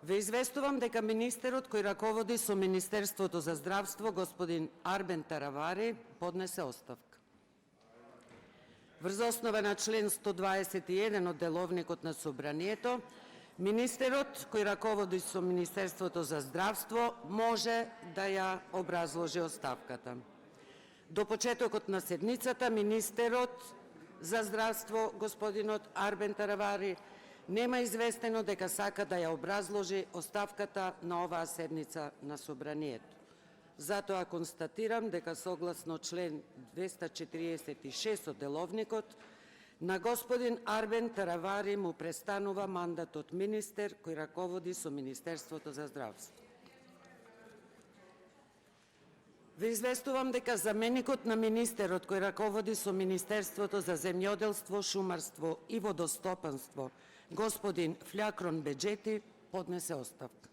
Ве известувам дека министерот кој раководи со Министерството за здравство, господин Арбен Таравари, поднесе оставка. Врз основа на член 121 од Деловникот на Собранието, министерот кој раководи со Министерството за здравство може да ја образложи оставката. До почетокот на седницата, министерот за здравство, господинот Арбен Таравари, нема известено дека сака да ја образложи оставката на оваа седница на Собранието. Затоа констатирам дека согласно член 246 од Деловникот, на господин Арбен Таравари му престанува мандатот министер кој раководи со Министерството за здравство. Ве известувам дека заменикот на министерот кој раководи со Министерството за земјоделство, шумарство и водостопанство, господин Фљакрон Беџети, поднесе оставка.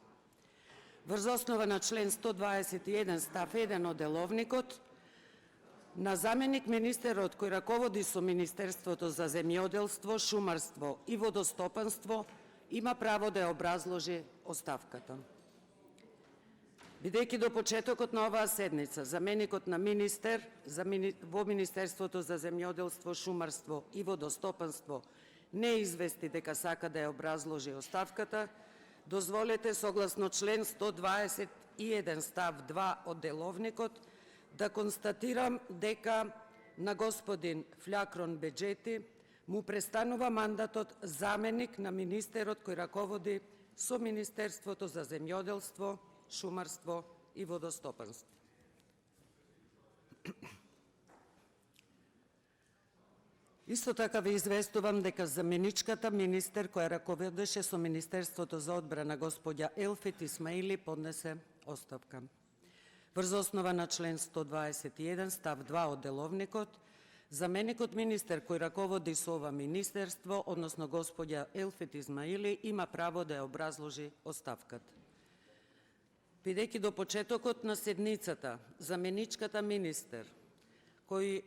Врз основа на член 121 став 1 од Деловникот, на заменик министерот кој раководи со Министерството за земјоделство, шумарство и водостопанство има право да ја образложи оставката. Бидејќи до почетокот на оваа седница заменикот на министер во Министерството за земјоделство, шумарство и водостопанство не извести дека сака да ја образложи оставката, дозволете согласно член 121 став 2 од Деловникот да констатирам дека на господин Фљакрон Беџети му престанува мандатот заменик на министерот кој раководи со Министерството за земјоделство, шумарство и водостопанство. Исто така ви известувам дека заменичката министер која раководеше со Министерството за одбрана господја Елфет Исмаили поднесе оставка. Врз основа на член 121 став 2 од Деловникот, заменикот министер кој раководи со ова министерство, односно господја Елфет Исмаили, има право да ја образложи оставката. Бидејќи до почетокот на седницата заменичката министер кој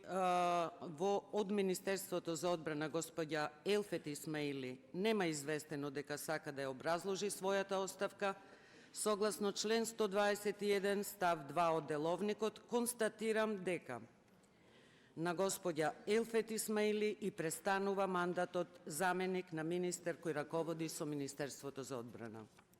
од Министерството за одбрана господја Елфет Исмаили нема известено дека сака да ја образложи својата оставка, согласно член 121 став 2 од Деловникот, констатирам дека на господја Елфет Исмаили и престанува мандатот заменик на министер кој раководи со Министерството за одбрана.